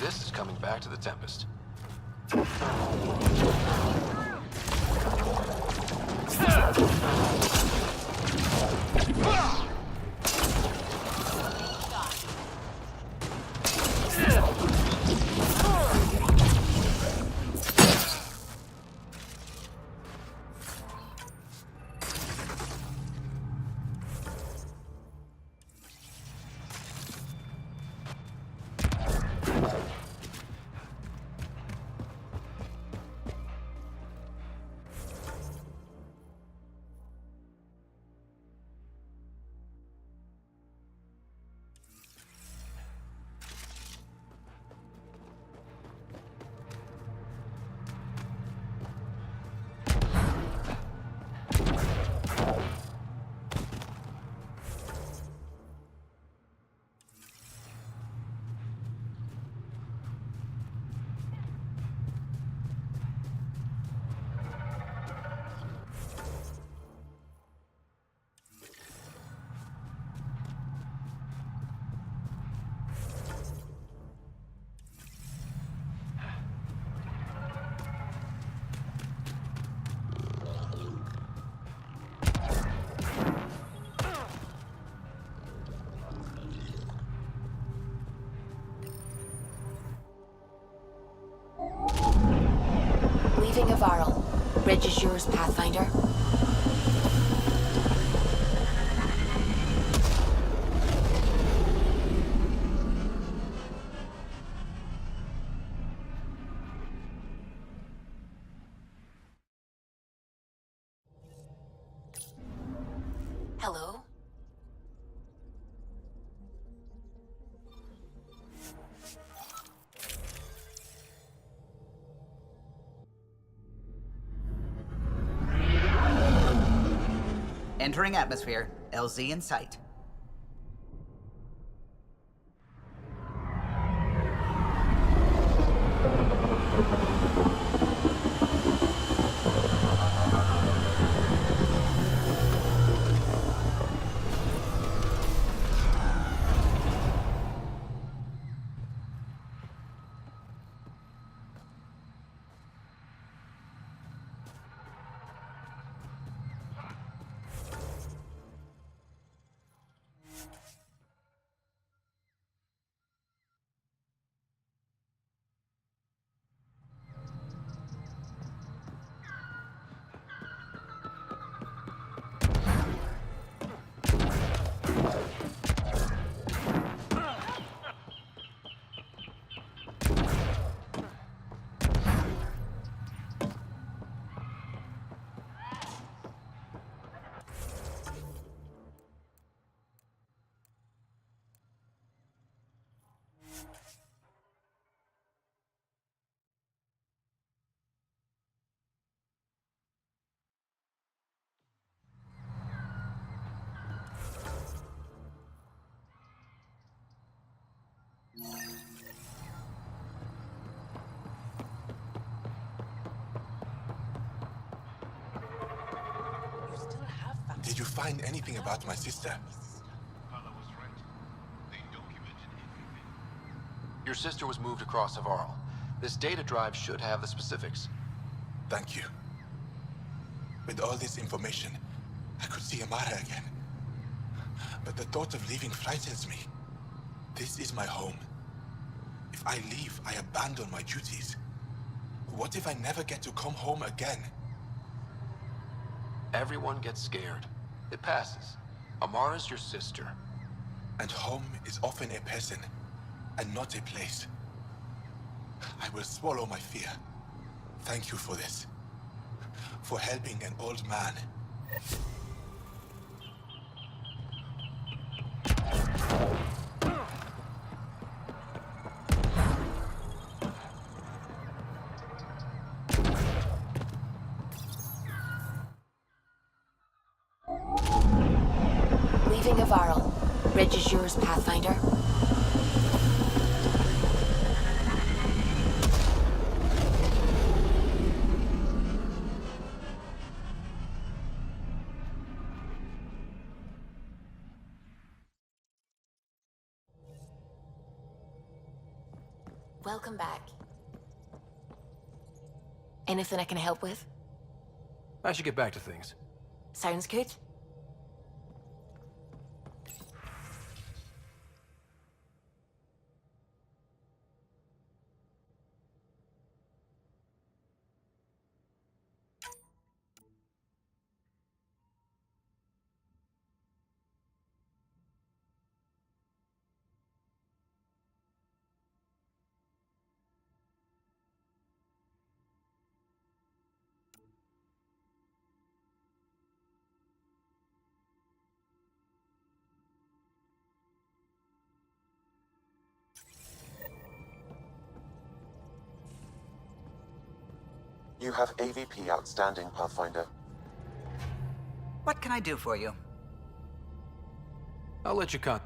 This is coming back to the Tempest. Leaving a Varl. Bridge is yours, Pathfinder. Hello? Entering atmosphere. LZ in sight. Did you find anything about my sister? Your sister was moved across Varl. This data drive should have the specifics. Thank you. With all this information, I could see Amara again. But the thought of leaving frightens me. This is my home. If I leave, I abandon my duties. What if I never get to come home again? Everyone gets scared. It passes. Amara's your sister. And home is often a person, and not a place. I will swallow my fear. Thank you for this. For helping an old man. Leaving Avarl. Bridge is yours, Pathfinder. Welcome back. Anything I can help with? I should get back to things. Sounds good. You have AVP outstanding, Pathfinder. What can I do for you? I'll let you con-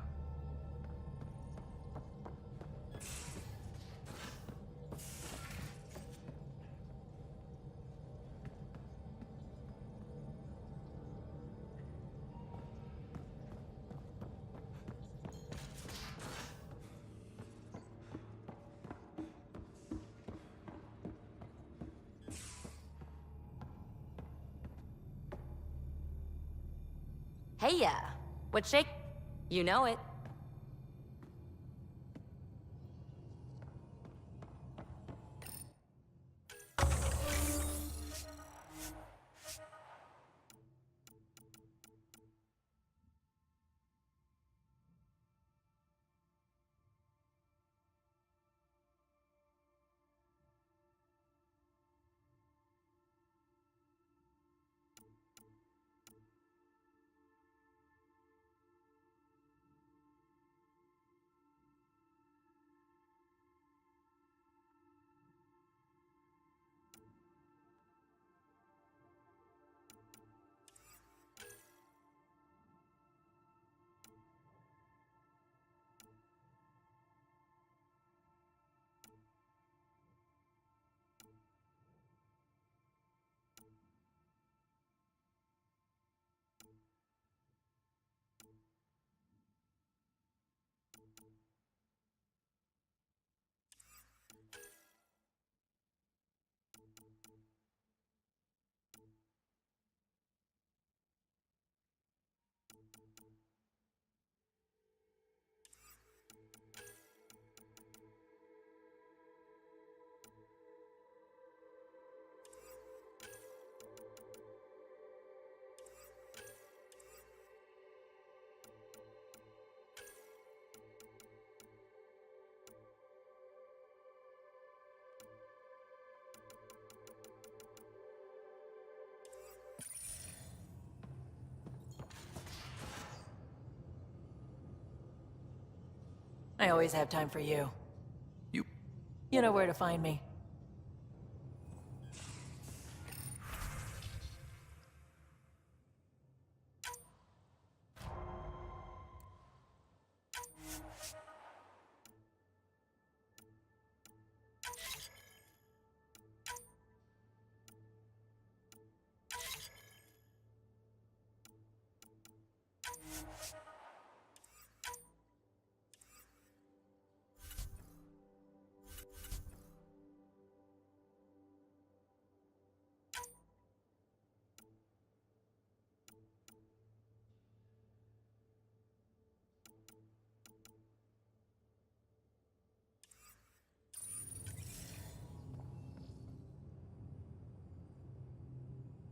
Hey, ya. What shake? You know it. I always have time for you. You... You know where to find me.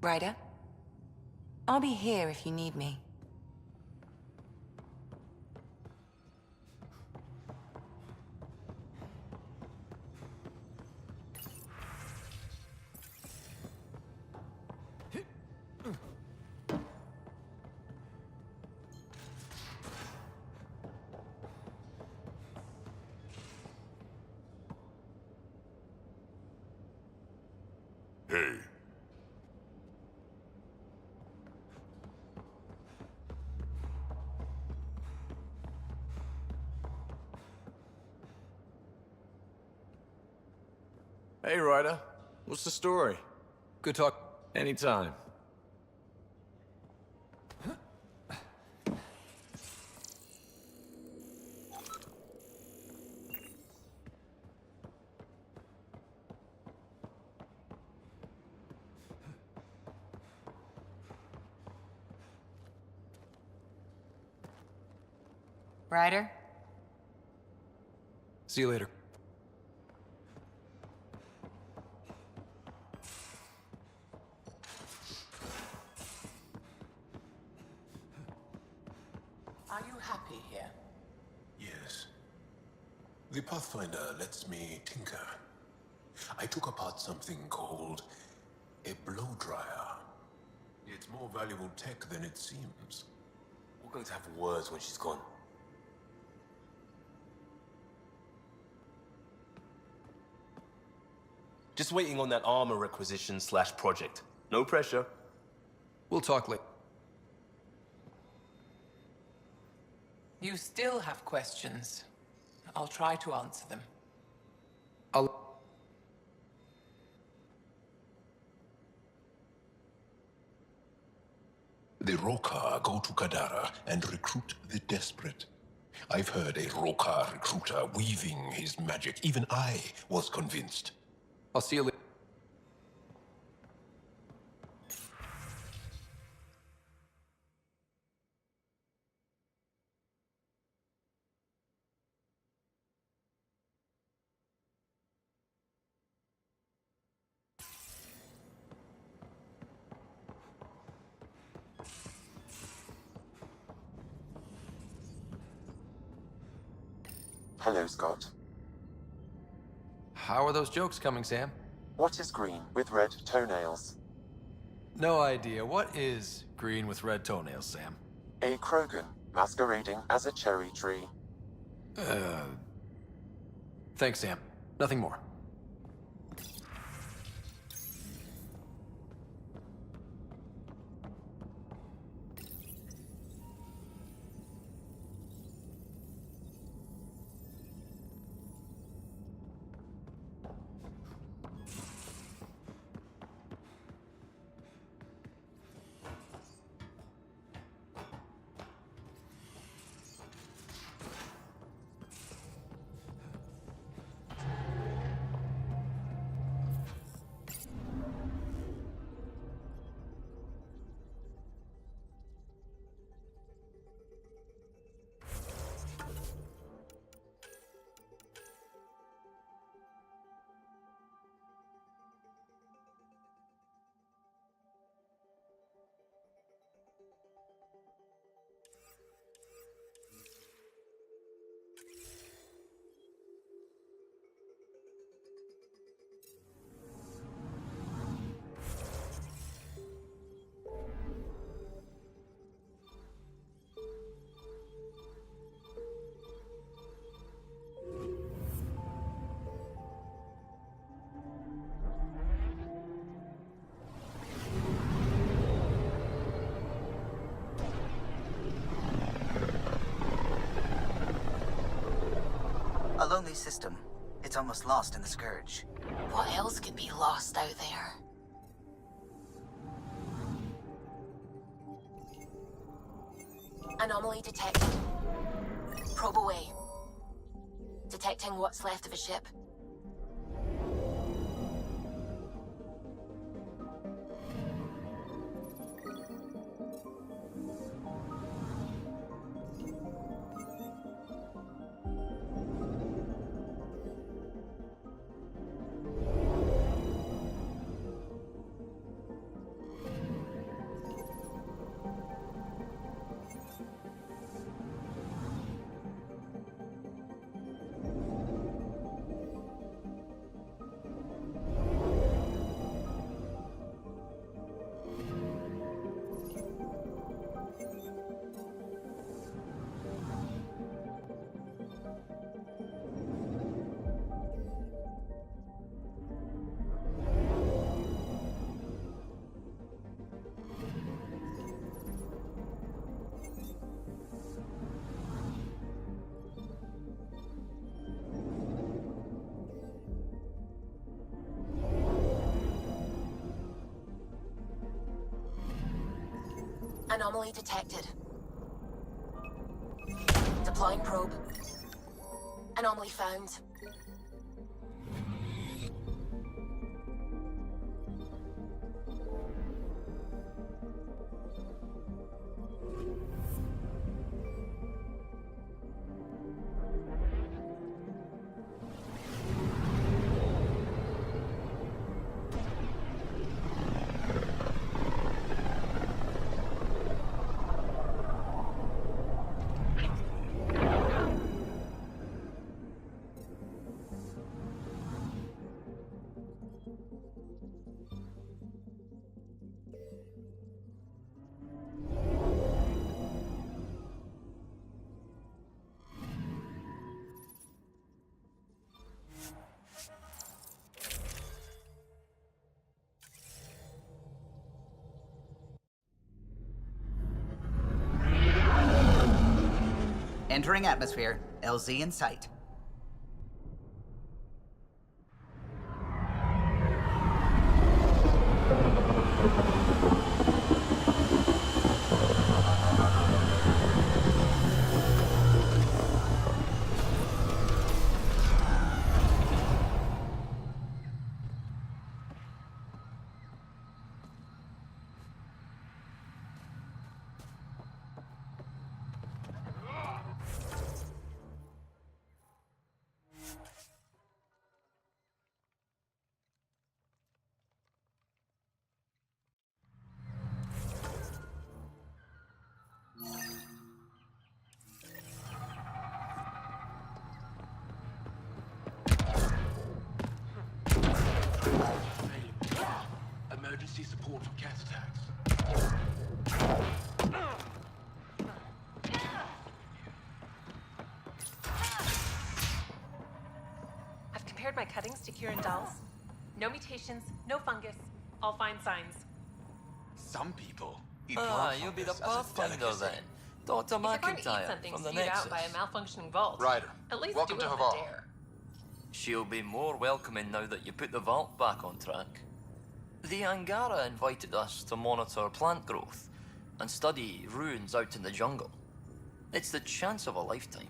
Ryder? I'll be here if you need me. Hey. Hey, Ryder. What's the story? Good talk anytime. Ryder? See you later. Are you happy here? Yes. The Pathfinder lets me tinker. I took apart something called a blow dryer. It's more valuable tech than it seems. We're going to have words when she's gone. Just waiting on that armor requisition / project. No pressure. We'll talk later. You still have questions. I'll try to answer them. The Roka go to Kadara and recruit the desperate. I've heard a Roka recruiter weaving his magic. Even I was convinced. I'll see you later. Hello, Scott. How are those jokes coming, Sam? What is green with red toenails? No idea. What is green with red toenails, Sam? A Krogan masquerading as a cherry tree. Thanks, Sam. Nothing more. A lonely system. It's almost lost in the Scourge. What else could be lost out there? Anomaly detected. Probe away. Detecting what's left of a ship. Anomaly detected. Deploying probe. Anomaly found. Entering atmosphere. LZ in sight. Emergency support for cat attacks. I've compared my cuttings to Kieran Dahl's. No mutations, no fungus, all fine signs. Some people eat You'll be the Pathfinder then. Dr. If you're going to eat McIntyre something from the spewed Nexus. out by a malfunctioning vault, Ryder, at least welcome do to it with Havar. a dare. She'll be more welcoming now that you put the vault back on track. The Angara invited us to monitor plant growth and study ruins out in the jungle. It's the chance of a lifetime.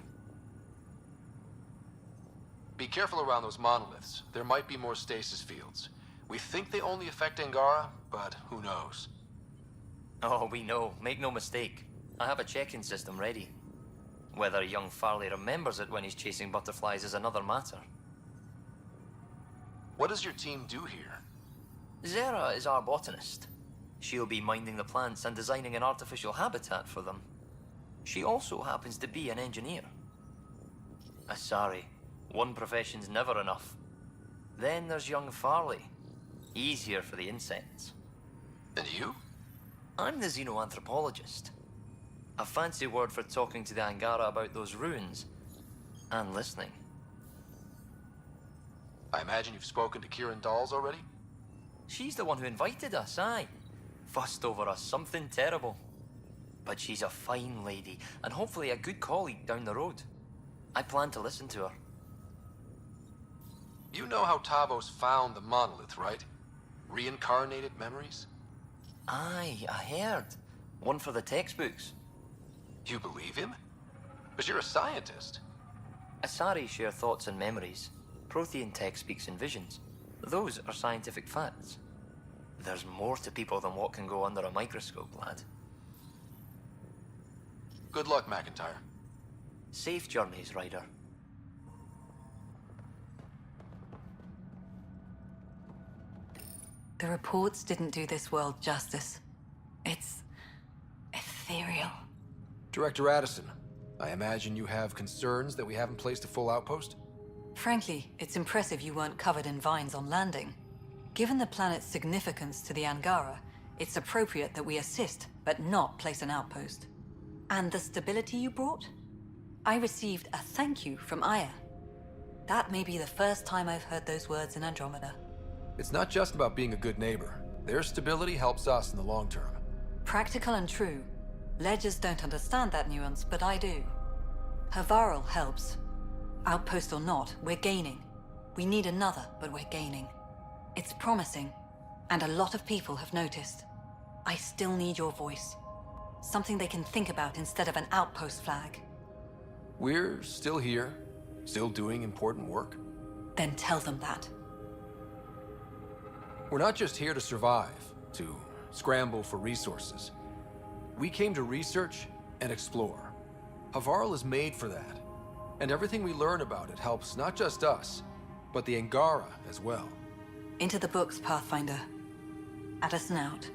Be careful around those monoliths. There might be more stasis fields. We think they only affect Angara, but who knows? Oh, we know. Make no mistake. I have a check-in system ready. Whether young Farley remembers it when he's chasing butterflies is another matter. What does your team do here? Zera is our botanist. She'll be minding the plants and designing an artificial habitat for them. She also happens to be an engineer. Sorry, one profession's never enough. Then there's young Farley. Easier for the insects. And you? I'm the xenoanthropologist. A fancy word for talking to the Angara about those ruins. And listening. I imagine you've spoken to Kieran Dahl's already? She's the one who invited us, aye. Fussed over us something terrible. But she's a fine lady, and hopefully a good colleague down the road. I plan to listen to her. You know how Tavos found the monolith, right? Reincarnated memories? Aye, I heard. One for the textbooks. You believe him? But you're a scientist. Asari share thoughts and memories. Prothean tech speaks in visions. Those are scientific facts. There's more to people than what can go under a microscope, lad. Good luck, McIntyre. Safe journeys, Ryder. The reports didn't do this world justice. It's ethereal. Director Addison, I imagine you have concerns that we haven't placed a full outpost? Frankly, it's impressive you weren't covered in vines on landing. Given the planet's significance to the Angara, it's appropriate that we assist, but not place an outpost. And the stability you brought? I received a thank you from Aya. That may be the first time I've heard those words in Andromeda. It's not just about being a good neighbor. Their stability helps us in the long term. Practical and true. Ledgers don't understand that nuance, but I do. Havarl helps. Outpost or not, we're gaining. We need another, but we're gaining. It's promising, and a lot of people have noticed. I still need your voice. Something they can think about instead of an outpost flag. We're still here, still doing important work. Then tell them that. We're not just here to survive, to scramble for resources. We came to research and explore. Havarl is made for that. And everything we learn about it helps not just us, but the Angara as well. Into the books, Pathfinder. Addison out.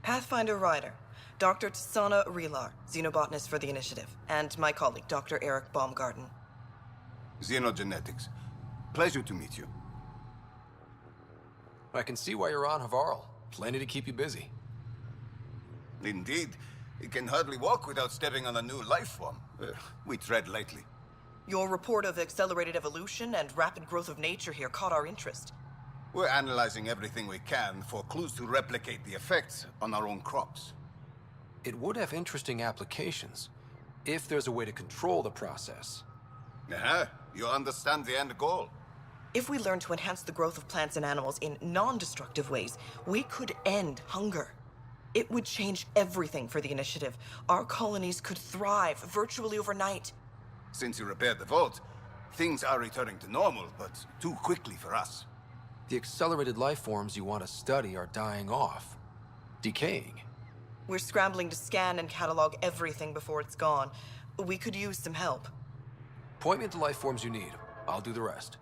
Pathfinder Ryder, Dr. Tsana Relar, xenobotanist for the Initiative, and my colleague, Dr. Eric Baumgarten. Xenogenetics. Pleasure to meet you. I can see why you're on Havarl. Plenty to keep you busy. Indeed. It can hardly walk without stepping on a new life form. We tread lightly. Your report of accelerated evolution and rapid growth of nature here caught our interest. We're analyzing everything we can for clues to replicate the effects on our own crops. It would have interesting applications, if there's a way to control the process. You understand the end goal. If we learn to enhance the growth of plants and animals in non-destructive ways, we could end hunger. It would change everything for the Initiative. Our colonies could thrive virtually overnight. Since you repaired the vault, things are returning to normal, but too quickly for us. The accelerated life forms you want to study are dying off, decaying. We're scrambling to scan and catalog everything before it's gone. We could use some help. Point me at the life forms you need. I'll do the rest.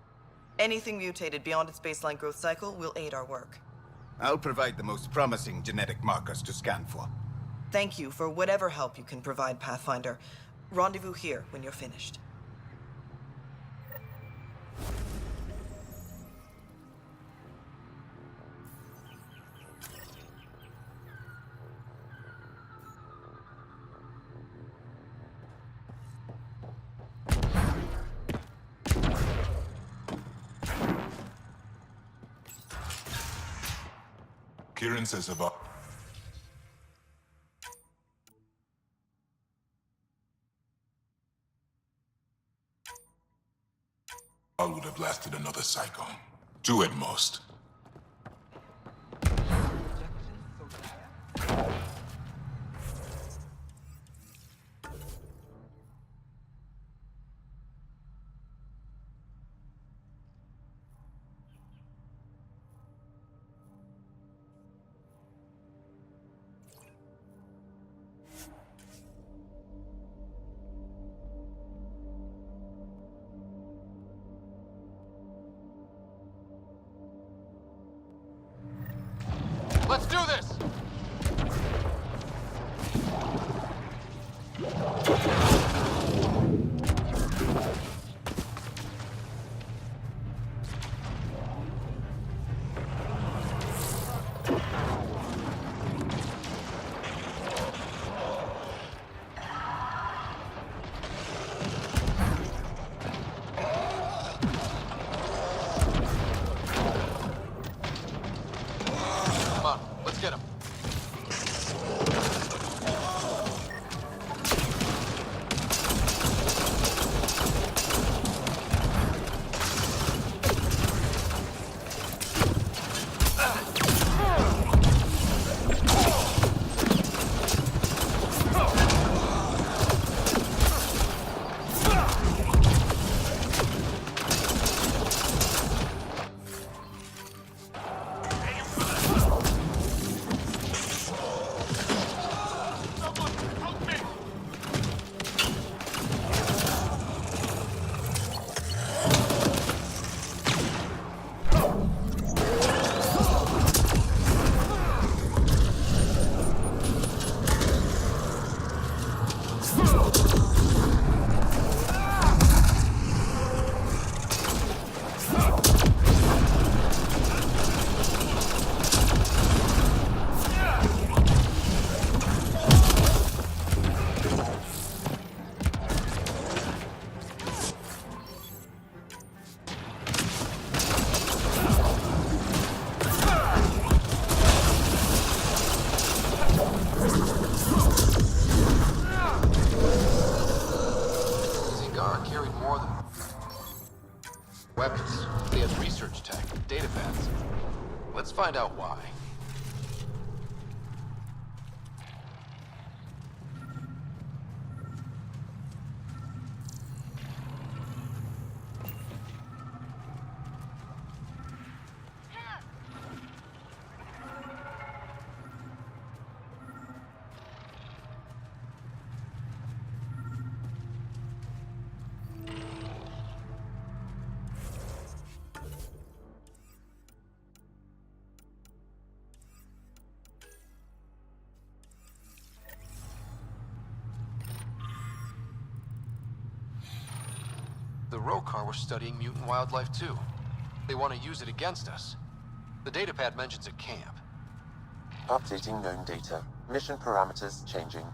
Anything mutated beyond its baseline growth cycle will aid our work. I'll provide the most promising genetic markers to scan for. Thank you for whatever help you can provide, Pathfinder. Rendezvous here when you're finished. Kieran says about... I would have lasted another cycle. 2 at most. Let's do this! Come on, let's get him. carried more than weapons. They had research tech, data pads. Let's find out why. The Rokar were studying mutant wildlife too. They want to use it against us. The datapad mentions a camp. Updating known data. Mission parameters changing.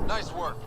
Nice work.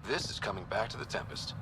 This is coming back to the Tempest.